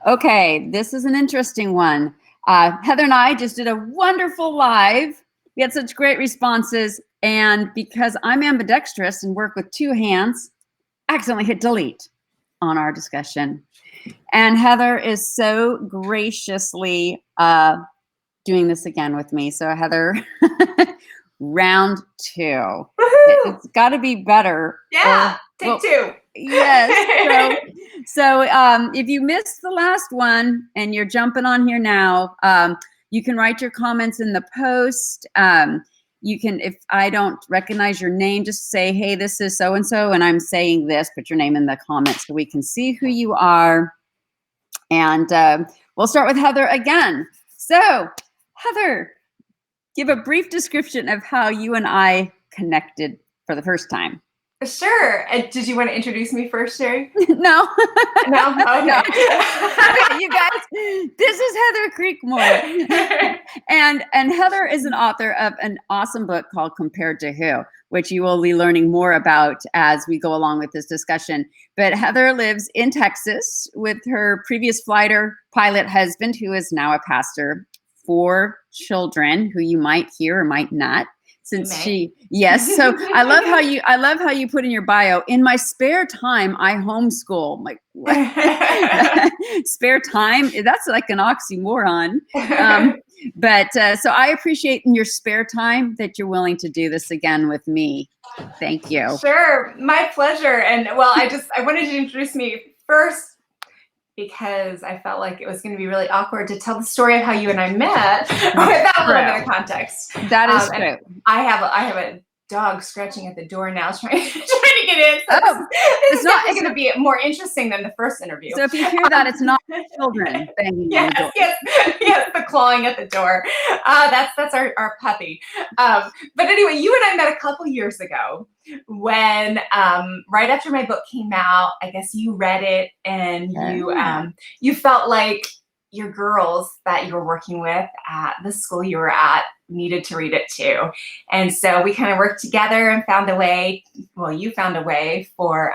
Okay, this is an interesting one. Heather and I just did a wonderful live. We had such great responses. And because I'm ambidextrous and work with two hands, I accidentally hit delete on our discussion. And Heather is so graciously doing this again with me. So Heather, round 2. Woohoo! It's got to be better. Yeah, take 2. Yes. So if you missed the last one and you're jumping on here now, you can write your comments in the post. You can, if I don't recognize your name, just say, hey, this is so-and-so, and I'm saying this, put your name in the comments so we can see who you are. And we'll start with Heather again. So Heather, give a brief description of how you and I connected for the first time. Sure. Did you want to introduce me first, Cheri? No. No? Okay. No. Okay, you guys, this is Heather Creekmore. And Heather is an author of an awesome book called Compared to Who, which you will be learning more about as we go along with this discussion. But Heather lives in Texas with her previous pilot husband, who is now a pastor, 4 children who you might hear or might not. Yes. So I love how you put in your bio, in my spare time, I homeschool. I'm like, what? Spare time? That's like an oxymoron. But so I appreciate in your spare time that you're willing to do this again with me. Thank you. Sure. My pleasure. And well, I wanted you to introduce me first because I felt like it was going to be really awkward to tell the story of how you and I met without a little bit of context. That is true. I have a dog scratching at the door now, trying to get in. So it's not going to be more interesting than the first interview. So if you hear that, it's not children banging on the door. Yes, the clawing at the door. That's our puppy. But anyway, you and I met a couple years ago when right after my book came out. I guess you read it and you felt like your girls that you were working with at the school you were at needed to read it too. And so we kind of worked together and found a way, well, you found a way for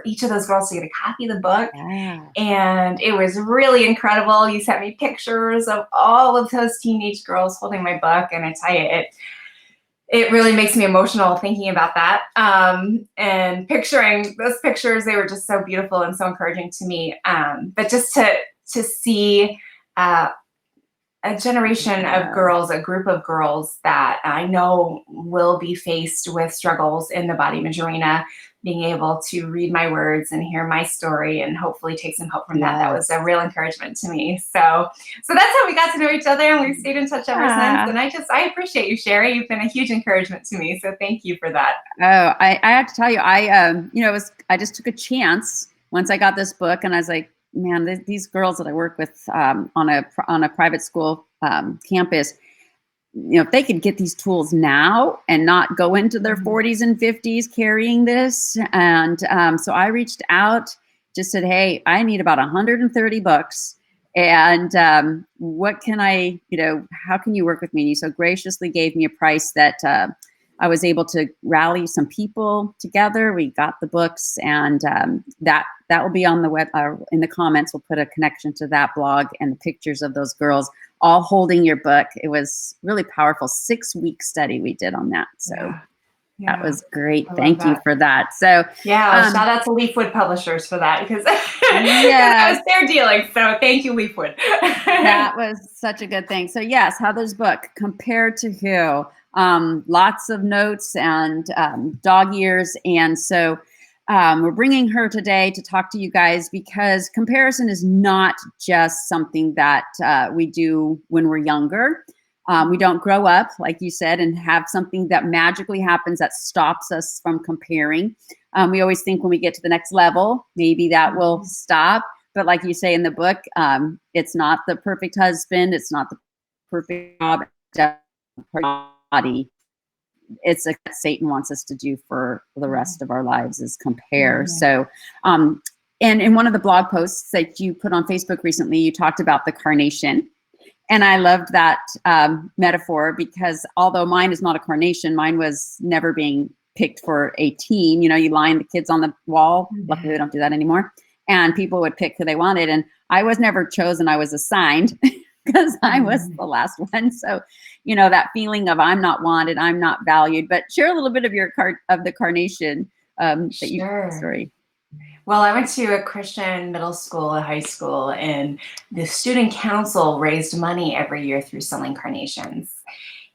each of those girls to get a copy of the book. Yeah. And it was really incredible. You sent me pictures of all of those teenage girls holding my book. And I tell you, it really makes me emotional thinking about that. And picturing those pictures, they were just so beautiful and so encouraging to me. But just to see a generation of girls, a group of girls that I know will be faced with struggles in the body image arena, being able to read my words and hear my story and hopefully take some hope from that. That was a real encouragement to me. So that's how we got to know each other, and we've stayed in touch ever since. And I appreciate you, Cheri. You've been a huge encouragement to me. So thank you for that. Oh, I have to tell you, I just took a chance once I got this book, and I was like, man, these girls that I work with on a private school campus, if they could get these tools now and not go into their 40s and 50s carrying this. And so I reached out, just said, hey, I need about 130 books. And what can how can you work with me? And you so graciously gave me a price that I was able to rally some people together. We got the books, and that will be on the web. In the comments, we'll put a connection to that blog and the pictures of those girls all holding your book. It was really powerful. 6-week study we did on that. So that was great. Thank you for that. So shout out to Leafwood Publishers for that, because that was their dealing. So thank you, Leafwood. That was such a good thing. So yes, Heather's book, Compared to Who. Lots of notes and dog ears. And so we're bringing her today to talk to you guys because comparison is not just something that we do when we're younger. We don't grow up, like you said, and have something that magically happens that stops us from comparing. We always think when we get to the next level, maybe that will stop. But like you say in the book, it's not the perfect husband. It's not the perfect job. Body. It's a Satan wants us to do for the rest of our lives is compare. So, and in one of the blog posts that you put on Facebook recently, you talked about the carnation. And I loved that metaphor because although mine is not a carnation, mine was never being picked for a team. You line the kids on the wall. Luckily, they don't do that anymore. And people would pick who they wanted. And I was never chosen. I was assigned because I was the last one. So, that feeling of I'm not wanted, I'm not valued. But share a little bit of your of the carnation that you Sure. story. Well, I went to a Christian middle school, a high school, and the student council raised money every year through selling carnations.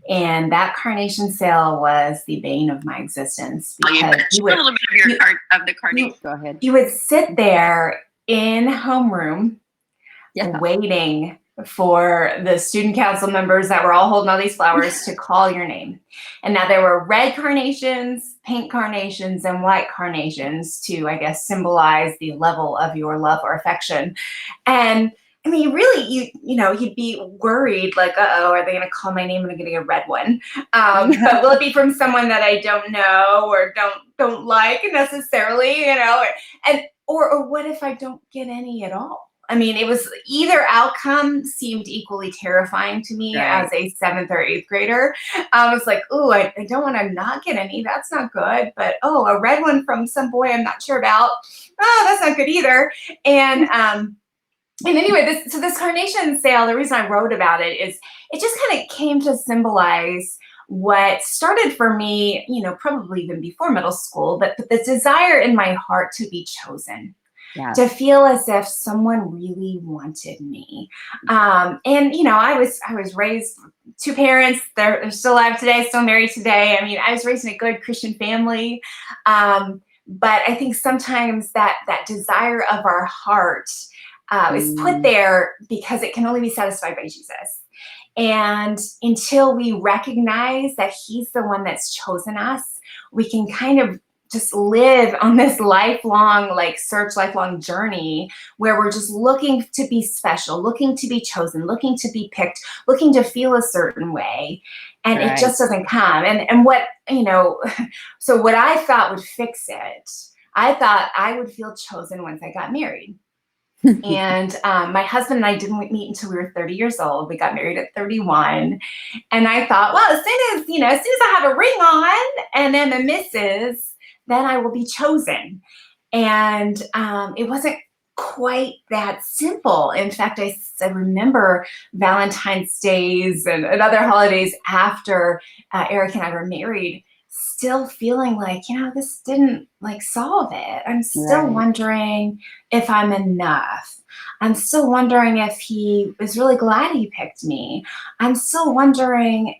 And that carnation sale was the bane of my existence because A little bit of your of the carnation. Go ahead. you would sit there in homeroom Yeah. waiting for the student council members that were all holding all these flowers to call your name. And now there were red carnations, pink carnations, and white carnations to, I guess, symbolize the level of your love or affection. And I mean, really, you'd be worried, like, uh-oh, are they going to call my name and I'm going to get a red one? But will it be from someone that I don't know or don't like necessarily, or what if I don't get any at all? I mean, it was either outcome seemed equally terrifying to me Right. as a 7th or 8th grader. I was like, oh, I don't want to not get any. That's not good. But, oh, a red one from some boy I'm not sure about. Oh, that's not good either. And anyway, this carnation sale, the reason I wrote about it is it just kind of came to symbolize what started for me, probably even before middle school, but the desire in my heart to be chosen. Yeah. To feel as if someone really wanted me. And I was raised, 2 parents, they're still alive today, still married today. I mean, I was raised in a good Christian family. But I think sometimes that desire of our heart is put there because it can only be satisfied by Jesus. And until we recognize that he's the one that's chosen us, we can kind of just live on this lifelong journey where we're just looking to be special, looking to be chosen, looking to be picked, looking to feel a certain way. And Right. It just doesn't come. And what, so what I thought would fix it, I thought I would feel chosen once I got married. And my husband and I didn't meet until we were 30 years old. We got married at 31. And I thought, well, as soon as I have a ring on and then the missus, then I will be chosen. And it wasn't quite that simple. In fact, I remember Valentine's Days and other holidays after Eric and I were married, still feeling like, this didn't solve it. I'm still wondering if I'm enough. I'm still wondering if he was really glad he picked me. I'm still wondering,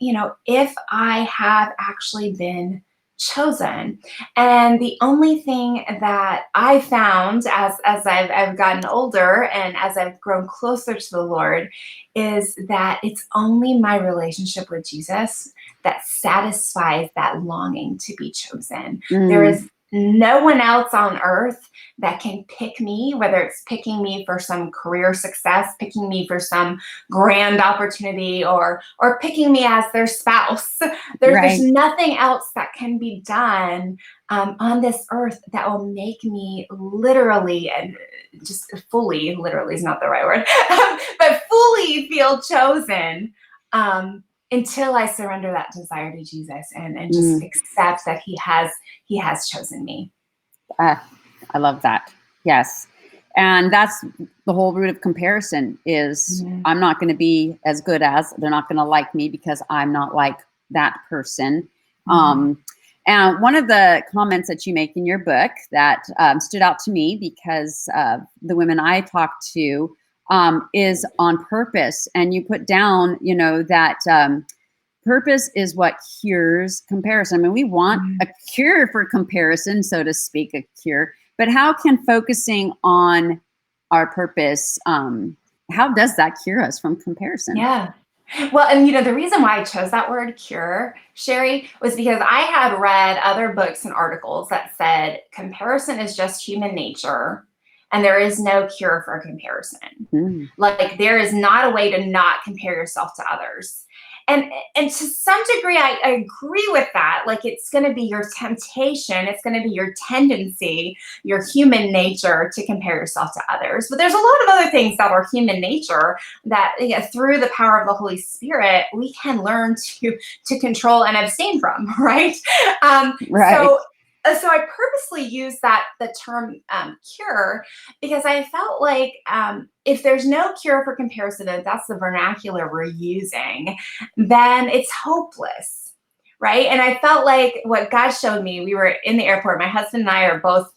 if I have actually been chosen. And the only thing that I found as I've gotten older and as I've grown closer to the Lord is that it's only my relationship with Jesus that satisfies that longing to be chosen. There is no one else on earth that can pick me, whether it's picking me for some career success, picking me for some grand opportunity, or picking me as their spouse. There's nothing else that can be done on this earth that will make me literally and just fully, literally is not the right word, but fully feel chosen. Until I surrender that desire to Jesus and just accept that he has chosen me. I love that. Yes. And that's the whole root of comparison is I'm not going to be as good as, they're not going to like me because I'm not like that person. And one of the comments that you make in your book that stood out to me because the women I talked to is on purpose. And you put down, that purpose is what cures comparison. I mean, we want a cure for comparison, so to speak, a cure. But how can focusing on our purpose, how does that cure us from comparison? Yeah. Well, and the reason why I chose that word cure, Cheri, was because I had read other books and articles that said comparison is just human nature. And there is no cure for comparison. Like there is not a way to not compare yourself to others. And to some degree, I agree with that. Like it's going to be your temptation. It's going to be your tendency, your human nature to compare yourself to others. But there's a lot of other things that are human nature that through the power of the Holy Spirit, we can learn to control and abstain from, right? So so I purposely used the term cure because I felt like if there's no cure for comparison, and that's the vernacular we're using, then it's hopeless, right? And I felt like what God showed me, we were in the airport. My husband and I are both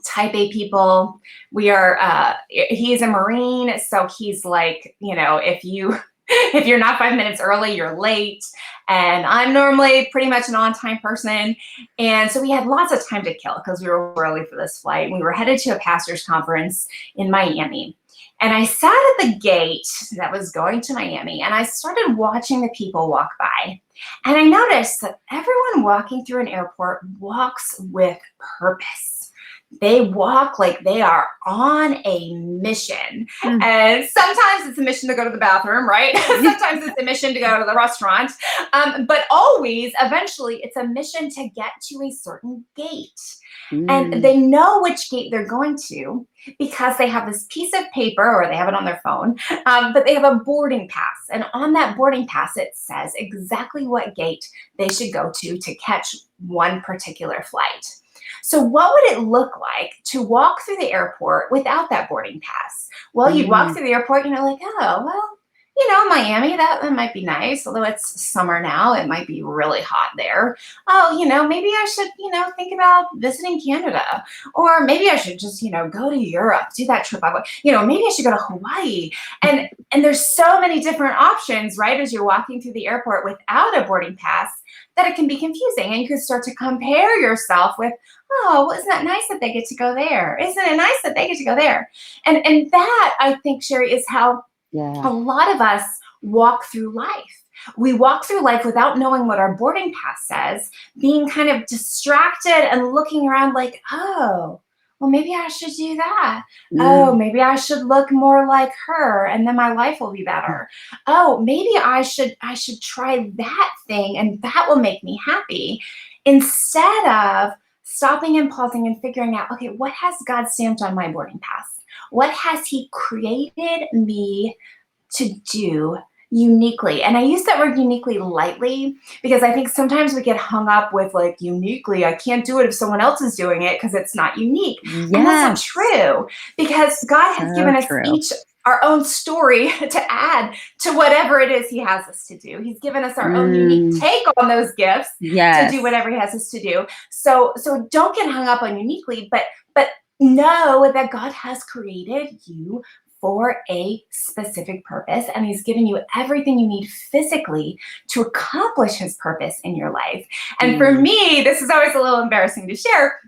type A people. We are, he's a Marine. So he's like, if you're not 5 minutes early, you're late. And I'm normally pretty much an on-time person. And so we had lots of time to kill because we were early for this flight. We were headed to a pastor's conference in Miami. And I sat at the gate that was going to Miami, and I started watching the people walk by. And I noticed that everyone walking through an airport walks with purpose. They walk like they are on a mission. And sometimes it's a mission to go to the bathroom, right? Sometimes it's a mission to go to the restaurant. But always, eventually, it's a mission to get to a certain gate. And they know which gate they're going to because they have this piece of paper, or they have it on their phone, but they have a boarding pass. And on that boarding pass, it says exactly what gate they should go to catch one particular flight. So what would it look like to walk through the airport without that boarding pass? Well, you'd walk through the airport, like, oh, well, Miami, that might be nice. Although it's summer now, it might be really hot there. Oh, maybe I should, think about visiting Canada. Or maybe I should just, go to Europe, do that trip. Maybe I should go to Hawaii. And there's so many different options, right? As you're walking through the airport without a boarding pass, that it can be confusing. And you could start to compare yourself with, oh, well, isn't that nice that they get to go there? Isn't it nice that they get to go there? And that, I think, Cheri, is how a lot of us walk through life. We walk through life without knowing what our boarding pass says, being kind of distracted and looking around like, oh, well, maybe I should do that. Oh, maybe I should look more like her, and then my life will be better. Oh, maybe I should try that thing, and that will make me happy. Instead of stopping and pausing and figuring out, okay, what has God stamped on my boarding pass? What has He created me to do uniquely? And I use that word uniquely lightly because I think sometimes we get hung up with like uniquely. I can't do it if someone else is doing it because it's not unique. And that's not true, because God has given us each our own story to add to whatever it is He has us to do. He's given us our own unique take on those gifts to do whatever He has us to do. So don't get hung up on uniquely, but know that God has created you for a specific purpose, and He's given you everything you need physically to accomplish His purpose in your life. And for me, this is always a little embarrassing to share,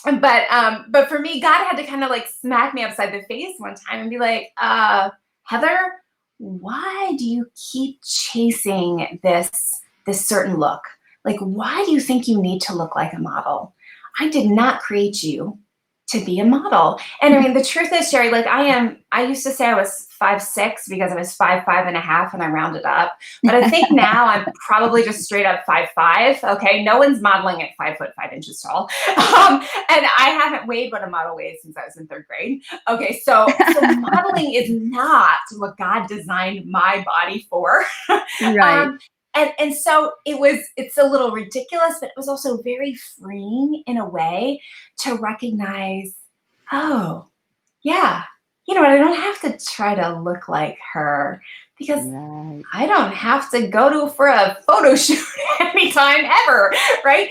but for me, God had to kind of like smack me upside the face one time and be like, Heather, why do you keep chasing this certain look? Like, why do you think you need to look like a model? I did not create you to be a model. And I mean, the truth is, Cheri, like I used to say I was 5'6" because I was 5'5.5" and I rounded up. But I think now I'm probably just straight up 5'5". Okay. No one's modeling at 5'5" tall. And I haven't weighed what a model weighs since I was in 3rd grade. Okay. So modeling is not what God designed my body for. Right. And so it's a little ridiculous, but it was also very freeing in a way to recognize, oh, yeah, you know what? I don't have to try to look like her because I don't have to go for a photo shoot anytime ever, right?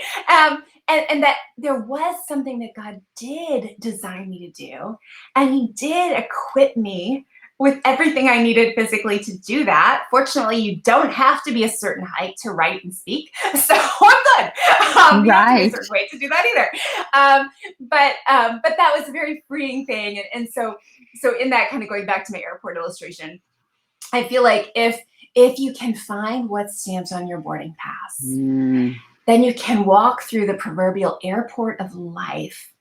And that there was something that God did design me to do, and He did equip me with everything I needed physically to do that. Fortunately, you don't have to be a certain height to write and speak, so I'm good. You don't have to be a certain weight to do that either. But that was a very freeing thing, and so in that, kind of going back to my airport illustration, I feel like if you can find what's stamped on your boarding pass, then you can walk through the proverbial airport of life,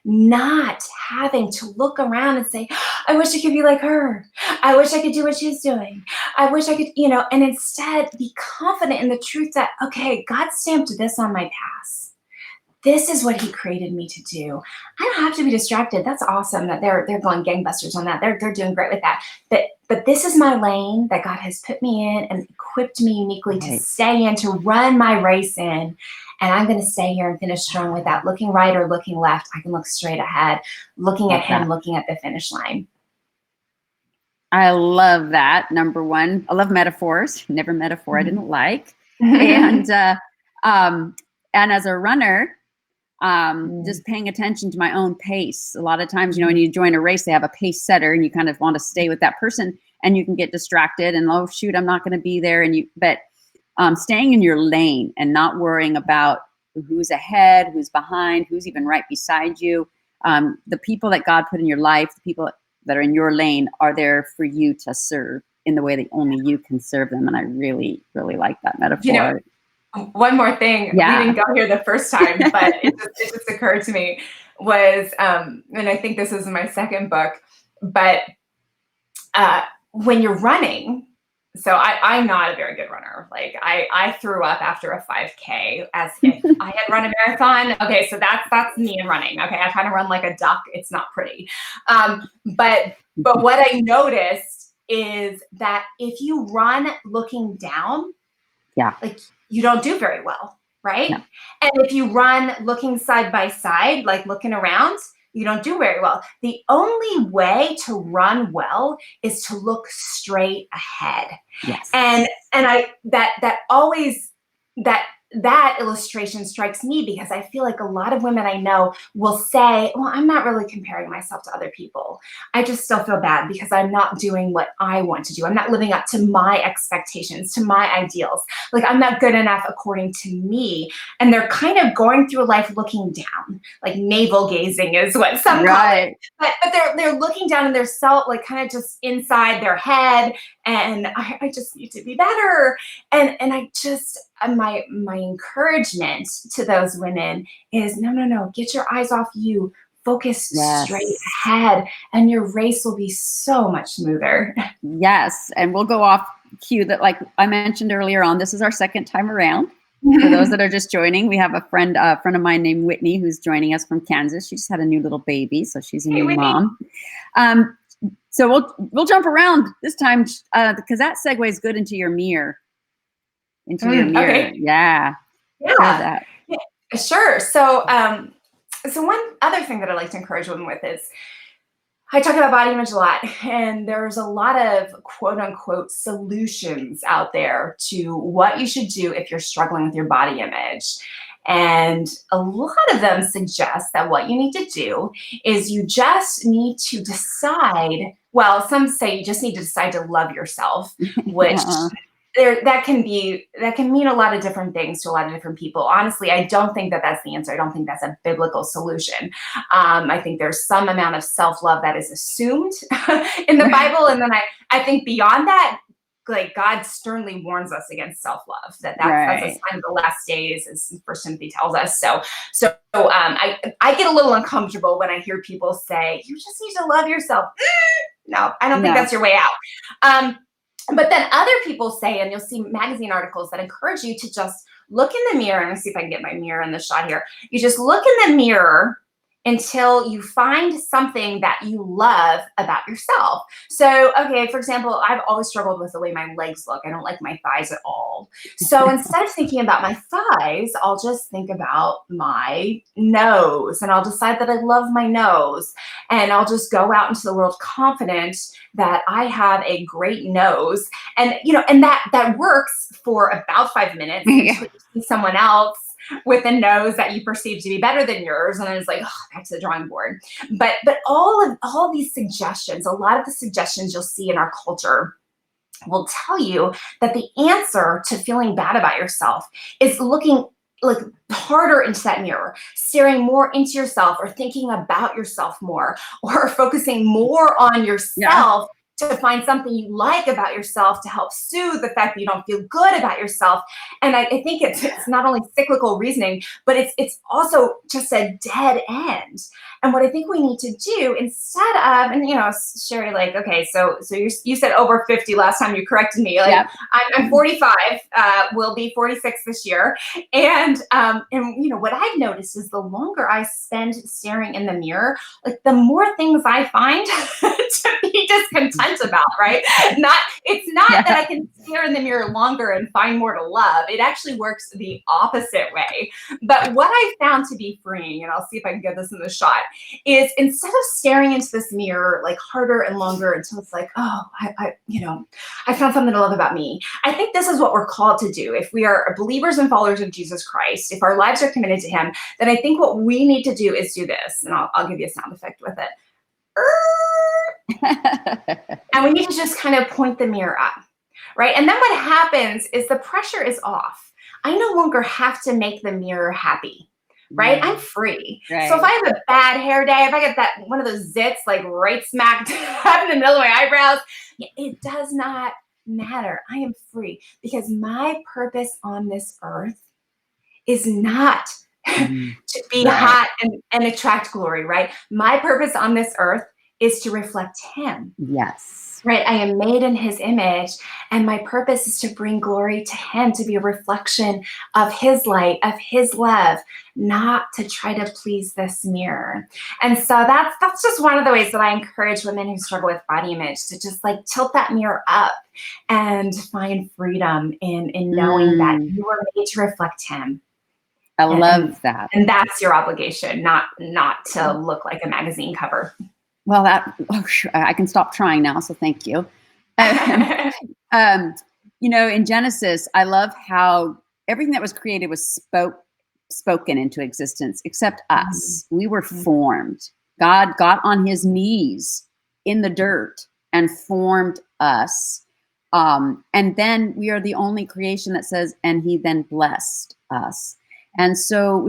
not having to look around and say, I wish I could be like her. I wish I could do what she's doing. I wish I could, and instead be confident in the truth that, okay, God stamped this on my pass. this is what he created me to do. I don't have to be distracted. That's awesome that they're going gangbusters on that. They're doing great with that. But this is my lane that God has put me in and equipped me uniquely to stay in, to run my race in. And I'm going to stay here and finish strong without looking right or looking left. I can look straight ahead, looking at him, looking at the finish line. I love that. Number one, I love metaphors. Never metaphor I didn't like. And as a runner, just paying attention to my own pace. A lot of times, when you join a race, they have a pace setter, and you kind of want to stay with that person, and you can get distracted and, oh shoot, I'm not going to be there. But staying in your lane and not worrying about who's ahead, who's behind, who's even right beside you. The people that God put in your life, the people that are in your lane, are there for you to serve in the way that only you can serve them. And I really, really like that metaphor. One more thing, we didn't go here the first time, but it just occurred to me was, and I think this is my second book, but when you're running, so I'm not a very good runner. Like I threw up after a 5K as if I had run a marathon. Okay, so that's me in running. Okay, I kind of run like a duck. It's not pretty. But what I noticed is that if you run looking down, like you don't do very well, right? No. And if you run looking side by side, like looking around, you don't do very well. The only way to run well is to look straight ahead. Yes. And that illustration strikes me because I feel like a lot of women I know will say, well, I'm not really comparing myself to other people. I just still feel bad because I'm not doing what I want to do. I'm not living up to my expectations, to my ideals. Like I'm not good enough according to me. And they're kind of going through life looking down, like navel gazing is what some call it. But they're looking down and they're like kind of just inside their head. And I just need to be better. And I just, my encouragement to those women is no, get your eyes off you, focus straight ahead, and your race will be so much smoother. Yes. And we'll go off cue that, like I mentioned earlier on, this is our second time around. For those that are just joining, we have a friend of mine named Whitney who's joining us from Kansas. She just had a new little baby, so she's a new mom. So we'll jump around this time because that segues good into your mirror. Your mirror. Okay. Yeah. Sure. So one other thing that I like to encourage women with is I talk about body image a lot, and there's a lot of quote unquote solutions out there to what you should do if you're struggling with your body image. And a lot of them suggest that what you need to do is you just need to decide, well, some say you just need to decide to love yourself, which that can mean a lot of different things to a lot of different people. Honestly, I don't think that that's the answer. I don't think that's a biblical solution. I think there's some amount of self-love that is assumed in the Bible. And then I think beyond that, like God sternly warns us against self-love, that's a sign of the last days, as First Timothy tells us. So I get a little uncomfortable when I hear people say, you just need to love yourself. No, I don't think that's your way out. But then other people say, and you'll see magazine articles that encourage you to just look in the mirror. And let's see if I can get my mirror in the shot here. You just look in the mirror until you find something that you love about yourself. So, okay, for example, I've always struggled with the way my legs look. I don't like my thighs at all. So instead of thinking about my thighs, I'll just think about my nose, and I'll decide that I love my nose, and I'll just go out into the world confident that I have a great nose. And, and that works for about 5 minutes until you see someone else with a nose that you perceive to be better than yours, and then it's like, back to the drawing board. But all these suggestions, a lot of the suggestions you'll see in our culture will tell you that the answer to feeling bad about yourself is looking like harder into that mirror, staring more into yourself, or thinking about yourself more, or focusing more on yourself to find something you like about yourself to help soothe the fact that you don't feel good about yourself. And I think it's not only cyclical reasoning, but it's also just a dead end. And what I think we need to do instead of, and Cheri, like, okay, so you said over 50 last time you corrected me. Like, Yep. I'm 45, will be 46 this year. And what I've noticed is the longer I spend staring in the mirror, like the more things I find to be discontent about, right? It's not Yeah. that I can stare in the mirror longer and find more to love. It actually works the opposite way. But what I found to be freeing, and I'll see if I can get this in the shot, is instead of staring into this mirror like harder and longer until it's like, oh, I found something to love about me. I think this is what we're called to do. If we are believers and followers of Jesus Christ, if our lives are committed to him, then I think what we need to do is do this. And I'll give you a sound effect with it. And we need to just kind of point the mirror up, right? And then what happens is the pressure is off. I no longer have to make the mirror happy, right? I'm free. Right. So if I have a bad hair day, if I get that one of those zits like right smack in the middle of my eyebrows, it does not matter. I am free because my purpose on this earth is not to be hot and attract glory, right? My purpose on this earth is to reflect him. Yes. Right. I am made in his image, and my purpose is to bring glory to him, to be a reflection of his light, of his love, not to try to please this mirror. And so that's just one of the ways that I encourage women who struggle with body image to just like tilt that mirror up and find freedom in knowing that you are made to reflect him. I love that. And that's your obligation, not to look like a magazine cover. Well, I can stop trying now, so thank you. In Genesis, I love how everything that was created was spoken into existence, except us. We were formed. God got on his knees in the dirt and formed us. And then we are the only creation that says, and he then blessed us. And so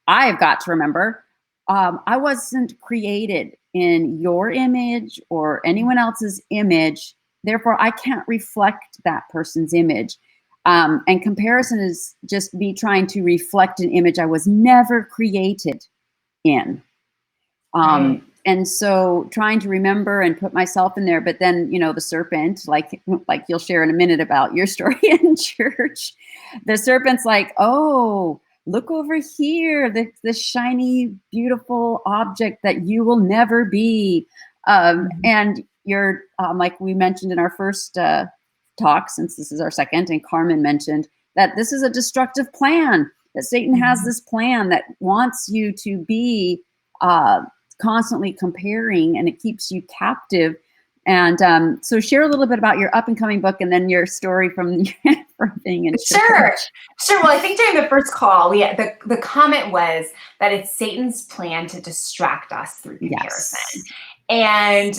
I've got to remember, I wasn't created in your image or anyone else's image. Therefore, I can't reflect that person's image. And comparison is just me trying to reflect an image I was never created in. And so trying to remember and put myself in there, but then, the serpent, like you'll share in a minute about your story in church, the serpent's like, oh, look over here, this shiny, beautiful object that you will never be. And you're, like we mentioned in our first talk, since this is our second, and Carmen mentioned that this is a destructive plan, that Satan has this plan that wants you to be constantly comparing, and it keeps you captive. And so share a little bit about your up and coming book, and then your story from being in church. Sure. Well, I think during the first call, the comment was that it's Satan's plan to distract us through comparison. Yes.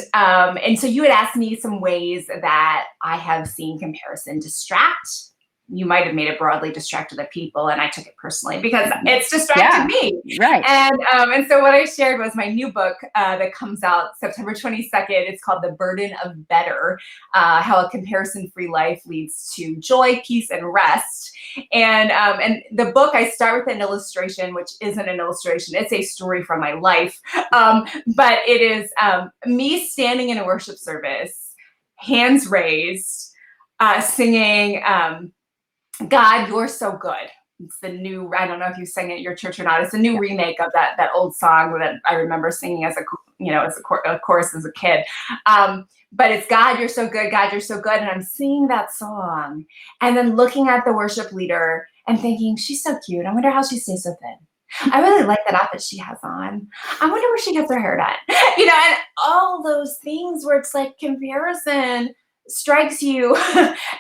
And so you had asked me some ways that I have seen comparison distract. You might have made it broadly distract other people, and I took it personally because it's distracted me. Right. And so what I shared was my new book that comes out September 22nd. It's called The Burden of Better, How a Comparison-Free Life Leads to Joy, Peace, and Rest. And the book, I start with an illustration, which isn't an illustration. It's a story from my life. But it is me standing in a worship service, hands raised, singing, God, you're so good. It's the new, I don't know if you sang it at your church or not. It's a new remake of that old song that I remember singing as a chorus as a kid. But it's God, you're so good. God, you're so good. And I'm singing that song and then looking at the worship leader and thinking, she's so cute. I wonder how she stays so thin. I really like that outfit she has on. I wonder where she gets her hair done. And all those things where it's like comparison strikes you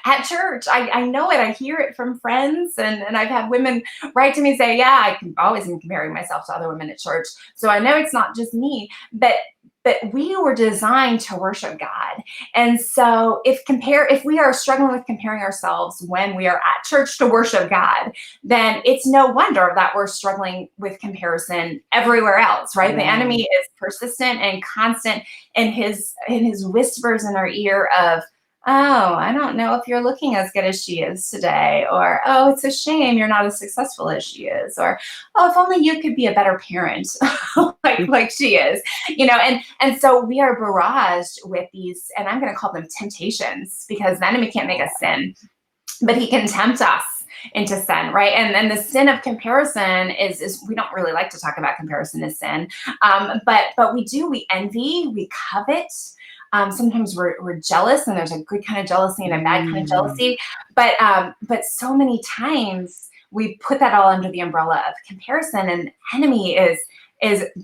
at church. I know it. I hear it from friends, and I've had women write to me and say, yeah, I can always be comparing myself to other women at church. So I know it's not just me, but we were designed to worship God. And so if we are struggling with comparing ourselves when we are at church to worship God, then it's no wonder that we're struggling with comparison everywhere else, right? The enemy is persistent and constant in his whispers in our ear of, oh, I don't know if you're looking as good as she is today, or oh, it's a shame you're not as successful as she is, or oh, if only you could be a better parent like she is, and so we are barraged with these, and I'm going to call them temptations, because the enemy can't make us sin, but he can tempt us into sin, right? And then the sin of comparison is we don't really like to talk about comparison as sin, but we envy, we covet. Sometimes we're jealous, and there's a good kind of jealousy and a bad kind of Mm, jealousy. But so many times we put that all under the umbrella of comparison, and the enemy is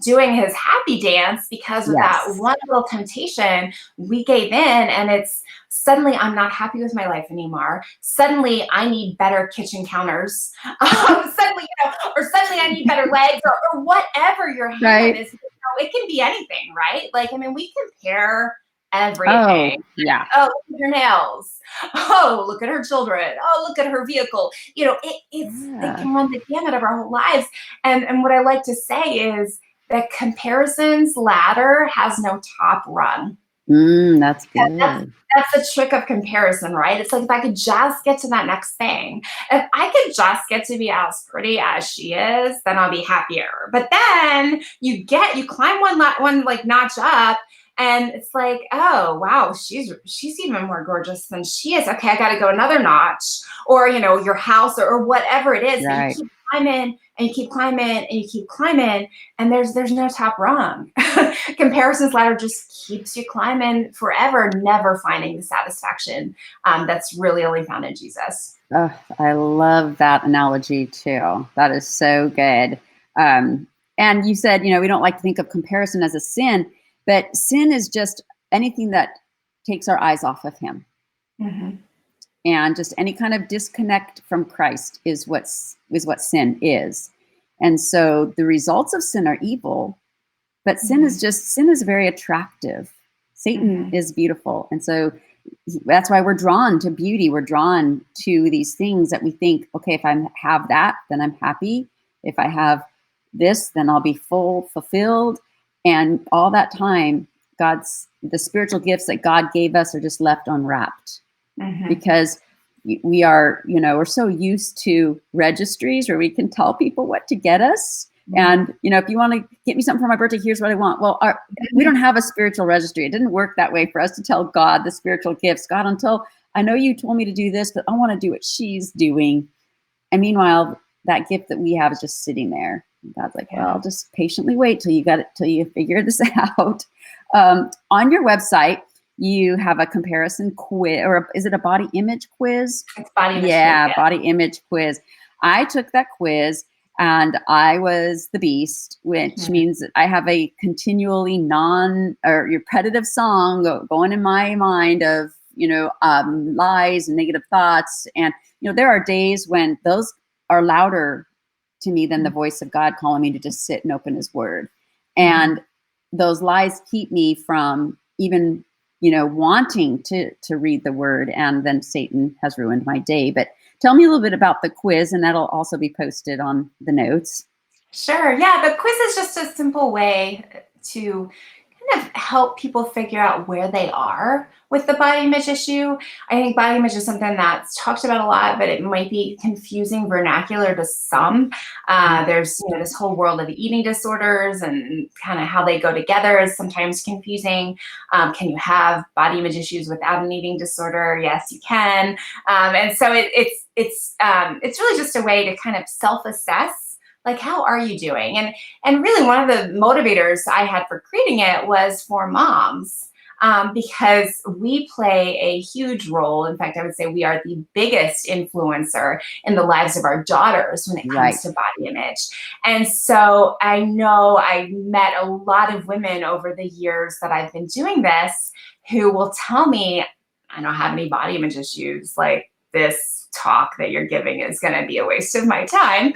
doing his happy dance, because with that yes. one little temptation, we gave in, and it's suddenly I'm not happy with my life anymore. Suddenly I need better kitchen counters. Suddenly, or suddenly I need better legs, or whatever your hand Right. is. It can be anything, right? Like, I mean, we compare Oh, everything. yeah. Oh, look at her nails. Oh, look at her children. Oh, look at her vehicle. It Yeah. can run the gamut of our whole lives. And what I like to say is that comparison's ladder has no top rung. That's And that's good. that's the trick of comparison, right? It's like, if I could just get to that next thing, if I could just get to be as pretty as she is, then I'll be happier. But then you climb one like notch up, and it's like, oh wow, she's even more gorgeous than she is. Okay, I got to go another notch, or your house, or whatever it is. But you Right. keep climbing, and you keep climbing, and you keep climbing, and there's no top rung. Comparison's ladder just keeps you climbing forever, never finding the satisfaction that's really only found in Jesus. Oh, I love that analogy too. That is so good. Um, and you said, we don't like to think of comparison as a sin, but sin is just anything that takes our eyes off of Him, Hmm. and just any kind of disconnect from Christ is what sin is. And so the results of sin are evil, but Hmm. sin is very attractive. Satan Hmm. is beautiful, and so that's why we're drawn to beauty. We're drawn to these things that we think, okay, if I have that, then I'm happy. If I have this, then I'll be fulfilled. And all that time, the spiritual gifts that God gave us are just left unwrapped, Hmm. because we're so used to registries where we can tell people what to get us. And if you want to get me something for my birthday, here's what I want. Well, we don't have a spiritual registry. It didn't work that way for us to tell God the spiritual gifts. God, until I know you told me to do this, but I want to do what she's doing. And meanwhile, that gift that we have is just sitting there. And God's like, Yeah. well, just patiently wait till you figure this out. On your website, you have a comparison quiz, or is it a body image quiz? It's body image quiz, Yeah, yeah. body image quiz. I took that quiz, and I was the beast, which Mhm. means that I have a continually repetitive song going in my mind of, lies and negative thoughts. And, there are days when those are louder to me than the voice of God calling me to just sit and open His Word. Mhm. And those lies keep me from even, wanting to read the Word. And then Satan has ruined my day. But tell me a little bit about the quiz, and that'll also be posted on the notes. Sure. Yeah, the quiz is just a simple way to kind of help people figure out where they are with the body image issue. I think body image is something that's talked about a lot, but it might be confusing vernacular to some. There's this whole world of eating disorders, and kind of how they go together is sometimes confusing. Can you have body image issues without an eating disorder? Yes, you can. And so it's really just a way to kind of self-assess, like, how are you doing? And really, one of the motivators I had for creating it was for moms, because we play a huge role. In fact, I would say we are the biggest influencer in the lives of our daughters when it comes Right. to body image. And so I know I met a lot of women over the years that I've been doing this, who will tell me, I don't have any body image issues. Like, this talk that you're giving is going to be a waste of my time.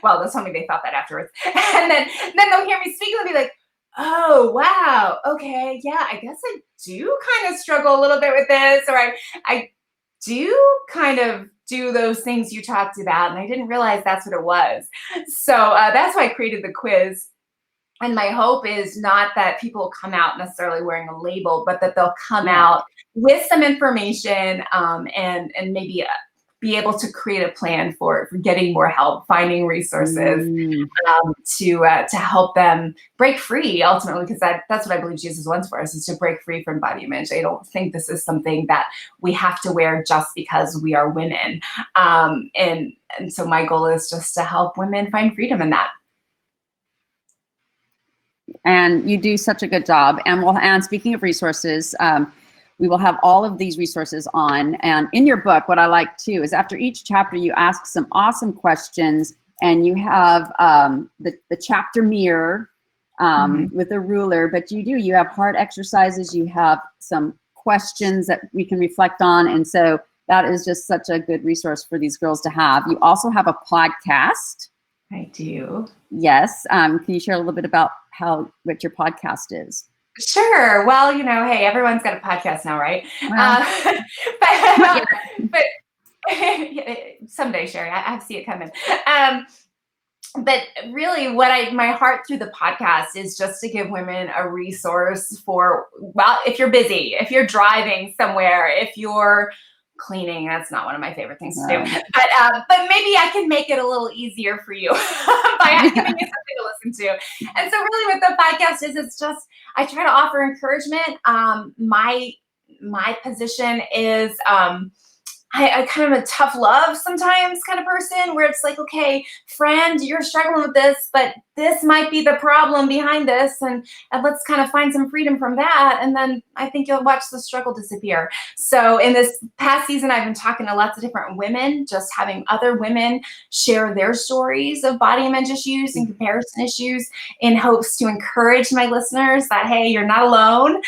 Well, they'll tell me they thought that afterwards. And then they'll hear me speak, and they'll be like, oh, wow. Okay. Yeah, I guess I do kind of struggle a little bit with this, or I do kind of do those things you talked about. And I didn't realize that's what it was. So that's why I created the quiz. And my hope is not that people come out necessarily wearing a label, but that they'll come Yeah. out with some information, and maybe be able to create a plan for getting more help, finding resources, Mm. to help them break free ultimately, because that's what I believe Jesus wants for us, is to break free from body image. I don't think this is something that we have to wear just because we are women. And so my goal is just to help women find freedom in that. And you do such a good job. And speaking of resources, we will have all of these resources on. And in your book, what I like too is after each chapter, you ask some awesome questions, and you have the chapter mirror with a ruler. But you have hard exercises. You have some questions that we can reflect on, and so that is just such a good resource for these girls to have. You also have a podcast. I do. Yes. Can you share a little bit about what your podcast is? Sure. Well, hey, everyone's got a podcast now, right? Well, But someday, Cheri, I see it coming. But really, my heart through the podcast is just to give women a resource for, well, if you're busy, if you're driving somewhere, if you're cleaning, that's not one of my favorite things to do. But maybe I can make it a little easier for you by giving you something to listen to. And so really what the podcast is, it's just, I try to offer encouragement. My position is, I kind of a tough love sometimes kind of person, where it's like, okay, friend, you're struggling with this, but this might be the problem behind this, and let's kind of find some freedom from that. And then I think you'll watch the struggle disappear. So in this past season, I've been talking to lots of different women, just having other women share their stories of body image issues and comparison issues, in hopes to encourage my listeners that, hey, you're not alone.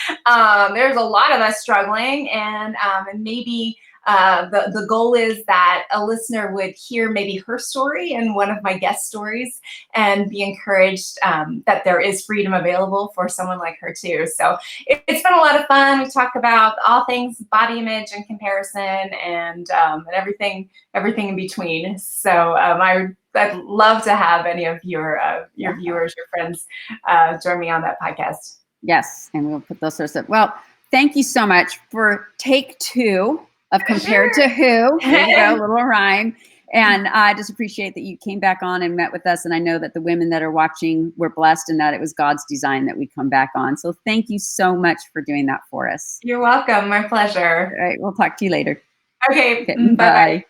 There's a lot of us struggling, and maybe the goal is that a listener would hear maybe her story and one of my guest stories, and be encouraged that there is freedom available for someone like her too. So it's been a lot of fun. We talk about all things body image and comparison, and everything in between. So I'd love to have any of your viewers, your friends, join me on that podcast. Yes, and we'll put those sorts of. Well, thank you so much for take 2 of Compared to Who. There you go, a little rhyme. And I just appreciate that you came back on and met with us. And I know that the women that are watching were blessed, and that it was God's design that we come back on. So thank you so much for doing that for us. You're welcome. My pleasure. All right, we'll talk to you later. Okay. Bye.